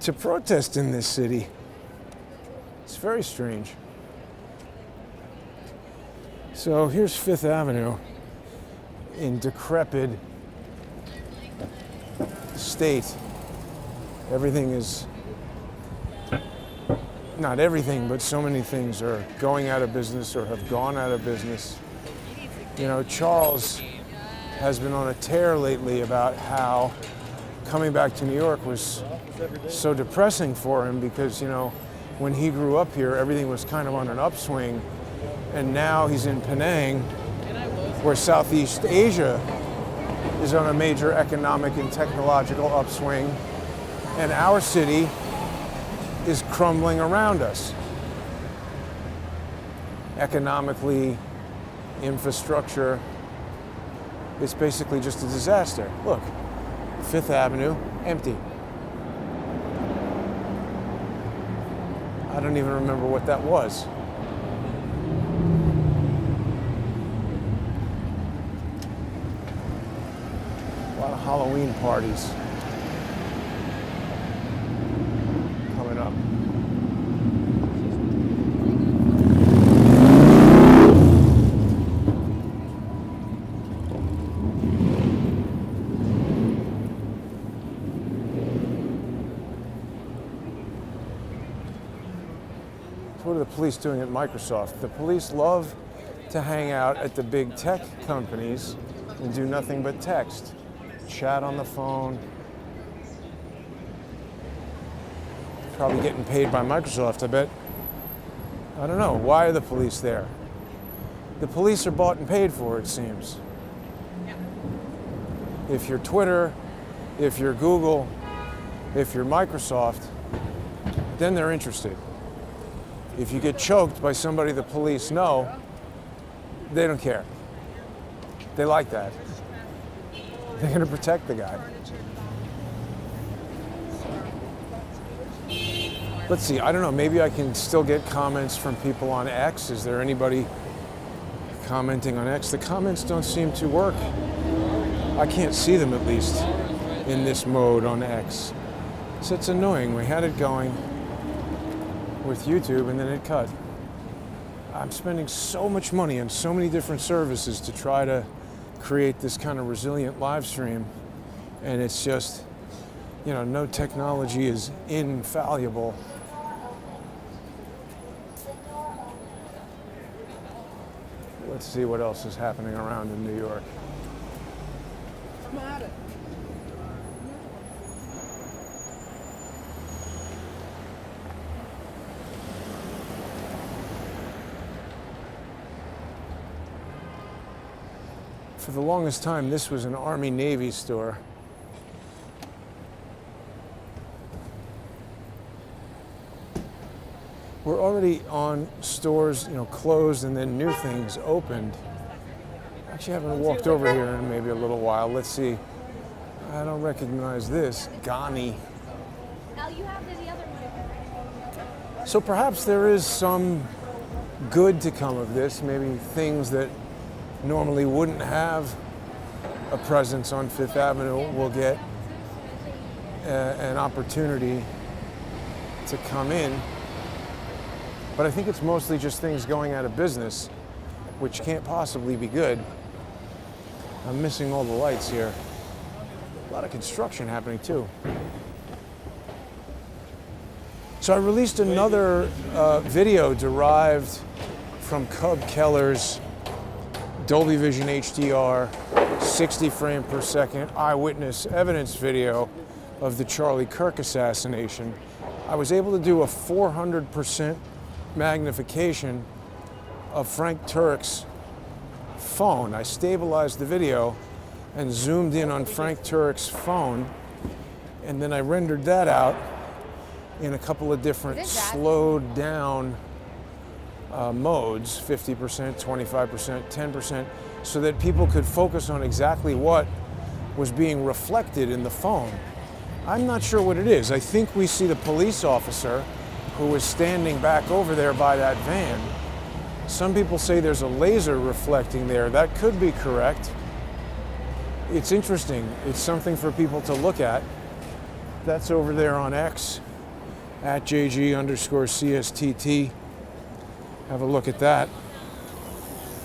S1: to protest in this city. It's very strange. So here's Fifth Avenue in decrepit state. Everything is not everything, but so many things are going out of business or have gone out of business. You know, Charles has been on a tear lately about how coming back to New York was so depressing for him because, you know, when he grew up here, everything was kind of on an upswing, and now he's in Penang, where Southeast Asia is on a major economic and technological upswing, and our city is crumbling around us. Economically, infrastructure, it's basically just a disaster. Look, Fifth Avenue, empty. I don't even remember what that was. A lot of Halloween parties coming up. What are the police doing at Microsoft? The police love to hang out at the big tech companies and do nothing but text, chat on the phone. Probably getting paid by Microsoft, I bet. I don't know. Why are the police there? The police are bought and paid for, it seems. If you're Twitter, if you're Google, if you're Microsoft, then they're interested. If you get choked by somebody the police know, they don't care. They like that. They're going to protect the guy. Let's see, I don't know, maybe I can still get comments from people on X. Is there anybody commenting on X? The comments don't seem to work. I can't see them, at least, in this mode on X. So it's annoying. We had it going with YouTube and then it cut. I'm spending so much money on so many different services to try to create this kind of resilient live stream, and it's just, you know, no technology is infallible. Let's see what else is happening around in New York. For the longest time, this was an Army-Navy store. We're already on stores, you know, closed and then new things opened. Actually, I haven't walked over here in maybe a little while. Let's see. I don't recognize this. Ghani. So perhaps there is some good to come of this. Maybe things that normally wouldn't have a presence on Fifth Avenue will get an opportunity to come in. But I think it's mostly just things going out of business, which can't possibly be good. I'm missing all the lights here. A lot of construction happening too. So I released another video derived from Cub Keller's Dolby Vision HDR 60 frame per second eyewitness evidence video of the Charlie Kirk assassination. I was able to do a 400% magnification of Frank Turek's phone. I stabilized the video and zoomed in on Frank Turek's phone, and then I rendered that out in a couple of different slowed down modes, 50%, 25%, 10%, so that people could focus on exactly what was being reflected in the phone. I'm not sure what it is. I think we see the police officer who was standing back over there by that van. Some people say there's a laser reflecting there. That could be correct. It's interesting. It's something for people to look at. That's over there on X, at JG_CSTT. Have a look at that.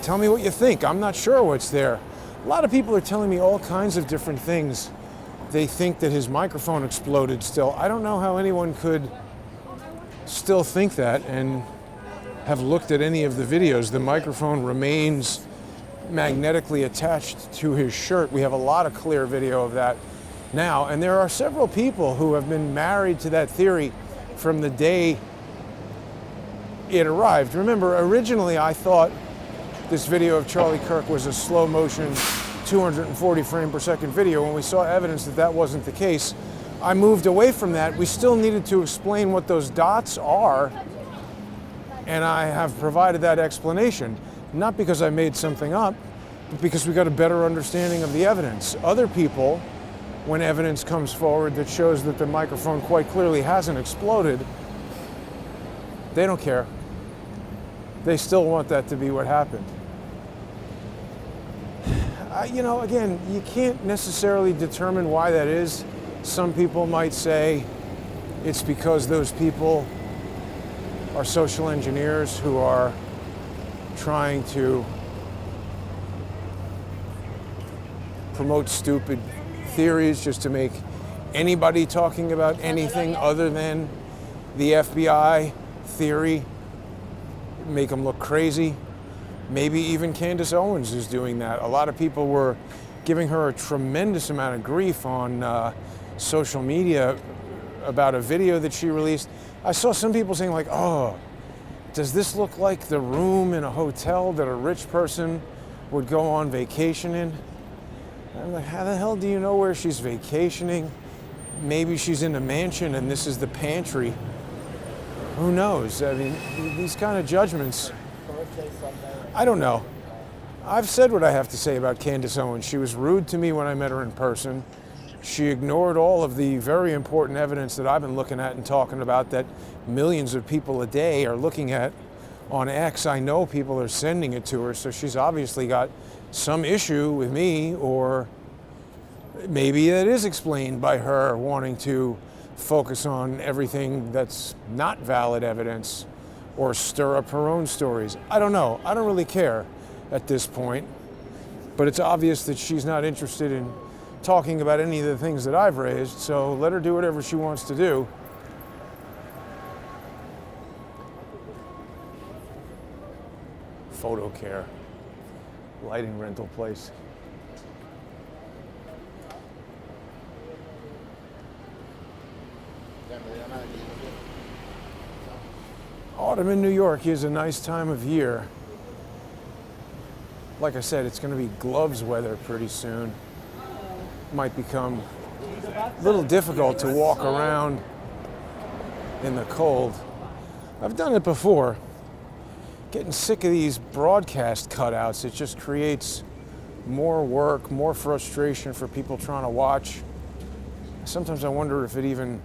S1: Tell me what you think. I'm not sure what's there. A lot of people are telling me all kinds of different things. They think that his microphone exploded still. I don't know how anyone could still think that and have looked at any of the videos, the microphone remains magnetically attached to his shirt. We have a lot of clear video of that now, and there are several people who have been married to that theory from the day it arrived. Remember, originally I thought this video of Charlie Kirk was a slow motion 240 frame per second video. When we saw evidence that that wasn't the case, I moved away from that. We still needed to explain what those dots are, and I have provided that explanation, not because I made something up, but because we got a better understanding of the evidence. Other people, when evidence comes forward that shows that the microphone quite clearly hasn't exploded, they don't care. They still want that to be what happened. Again, you can't necessarily determine why that is. Some people might say it's because those people are social engineers who are trying to promote stupid theories just to make anybody talking about anything other than the FBI theory make them look crazy. Maybe even Candace Owens is doing that. A lot of people were giving her a tremendous amount of grief on social media about a video that she released. I saw some people saying like, oh, does this look like the room in a hotel that a rich person would go on vacation in? And I'm like, how the hell do you know where she's vacationing? Maybe she's in a mansion and this is the pantry. Who knows? I mean, these kind of judgments, I don't know. I've said what I have to say about Candace Owens. She was rude to me when I met her in person. She ignored all of the very important evidence that I've been looking at and talking about that millions of people a day are looking at on X. I know people are sending it to her, so she's obviously got some issue with me, or maybe that is explained by her wanting to focus on everything that's not valid evidence or stir up her own stories. I don't know. I don't really care at this point, but it's obvious that she's not interested in talking about any of the things that I've raised, so let her do whatever she wants to do. Photo care, lighting rental place. Autumn in New York is a nice time of year. Like I said, it's going to be gloves weather pretty soon. Might become a little difficult to walk around in the cold. I've done it before. Getting sick of these broadcast cutouts. It just creates more work, more frustration for people trying to watch. Sometimes I wonder if it even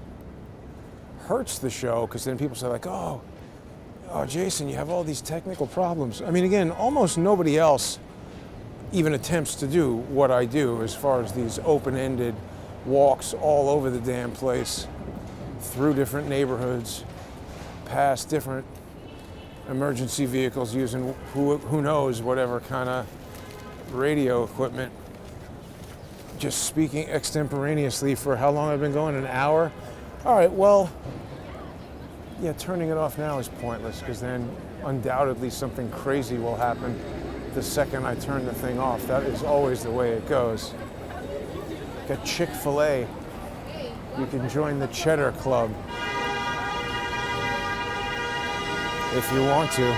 S1: hurts the show, because then people say like, oh, Jason, you have all these technical problems. I mean, again, almost nobody else even attempts to do what I do as far as these open-ended walks all over the damn place, through different neighborhoods, past different emergency vehicles using who knows whatever kind of radio equipment, just speaking extemporaneously for how long I've been going, an hour? All right, well, yeah, turning it off now is pointless, because then undoubtedly something crazy will happen the second I turn the thing off. That is always the way it goes. Got Chick-fil-A. You can join the Cheddar Club if you want to.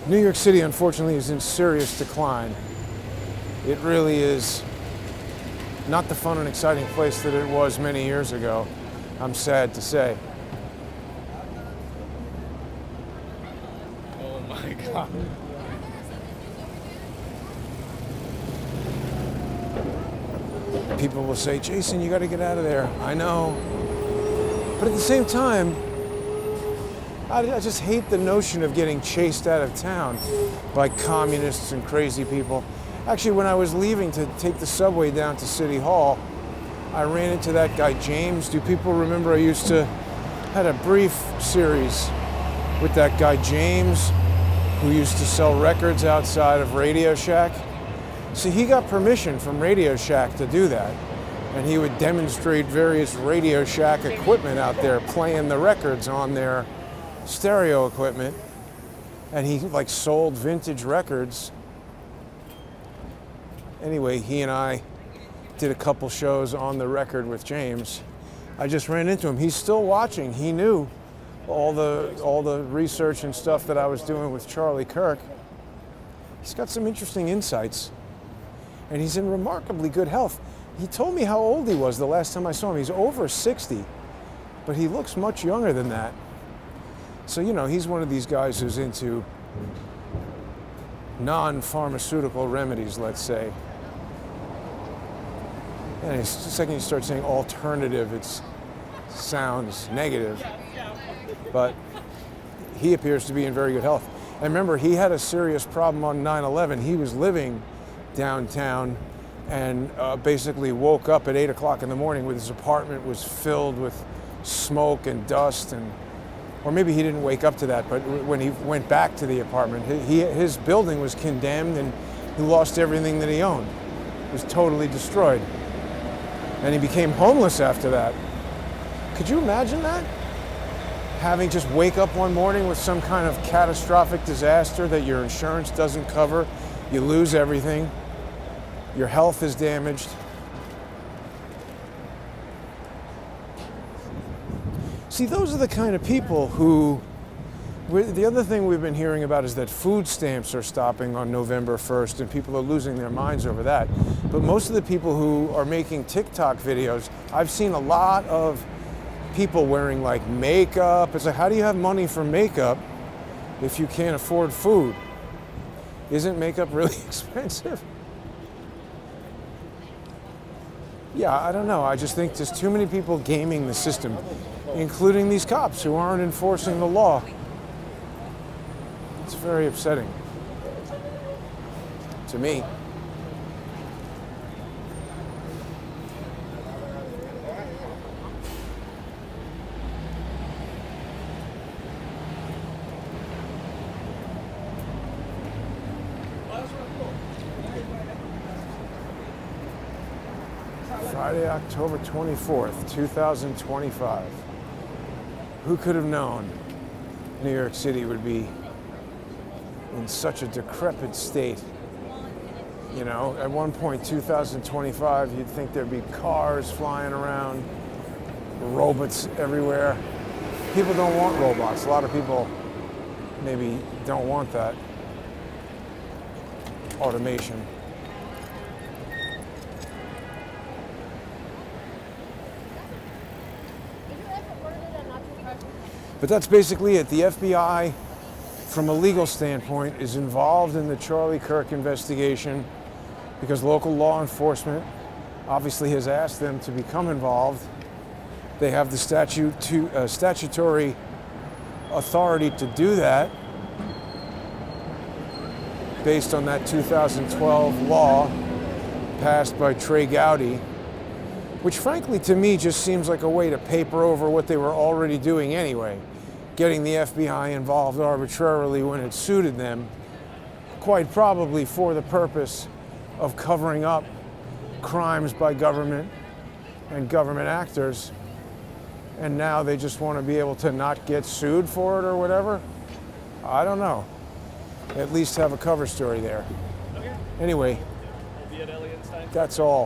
S1: New York City, unfortunately, is in serious decline. It really is not the fun and exciting place that it was many years ago, I'm sad to say.
S2: Oh my God.
S1: People will say, Jason, you got to get out of there. I know. But at the same time, I just hate the notion of getting chased out of town by communists and crazy people. Actually, when I was leaving to take the subway down to City Hall, I ran into that guy, James. Do people remember I had a brief series with that guy, James, who used to sell records outside of Radio Shack? See, he got permission from Radio Shack to do that. And he would demonstrate various Radio Shack equipment out there, playing the records on their stereo equipment. And he like sold vintage records. Anyway, he and I did a couple shows on the record with James. I just ran into him. He's still watching. He knew all the research and stuff that I was doing with Charlie Kirk. He's got some interesting insights. And he's in remarkably good health. He told me how old he was the last time I saw him. He's over 60, but he looks much younger than that. So, you know, he's one of these guys who's into non-pharmaceutical remedies, let's say. And the second you start saying alternative, it sounds negative. But he appears to be in very good health. And remember, he had a serious problem on 9/11. He was living downtown and basically woke up at 8 o'clock in the morning with his apartment was filled with smoke and dust, or maybe he didn't wake up to that, but when he went back to the apartment, his building was condemned and he lost everything that he owned. It was totally destroyed. And he became homeless after that. Could you imagine that? Having just wake up one morning with some kind of catastrophic disaster that your insurance doesn't cover, you lose everything, your health is damaged. See, those are the kind of people who, the other thing we've been hearing about is that food stamps are stopping on November 1st and people are losing their minds over that. But most of the people who are making TikTok videos, I've seen a lot of people wearing like makeup. It's like, how do you have money for makeup if you can't afford food? Isn't makeup really expensive? Yeah, I don't know. I just think there's too many people gaming the system, including these cops who aren't enforcing the law. It's very upsetting to me. Friday, October 24th, 2025. Who could have known New York City would be in such a decrepit state? You know, at one point, 2025, you'd think there'd be cars flying around, robots everywhere. People don't want robots. A lot of people maybe don't want that automation. But that's basically it. The FBI, from a legal standpoint, is involved in the Charlie Kirk investigation because local law enforcement obviously has asked them to become involved. They have the statutory authority to do that based on that 2012 law passed by Trey Gowdy, which frankly to me just seems like a way to paper over what they were already doing anyway, getting the FBI involved arbitrarily when it suited them, quite probably for the purpose of covering up crimes by government and government actors. And now they just want to be able to not get sued for it or whatever. I don't know. At least have a cover story there. Anyway, that's all.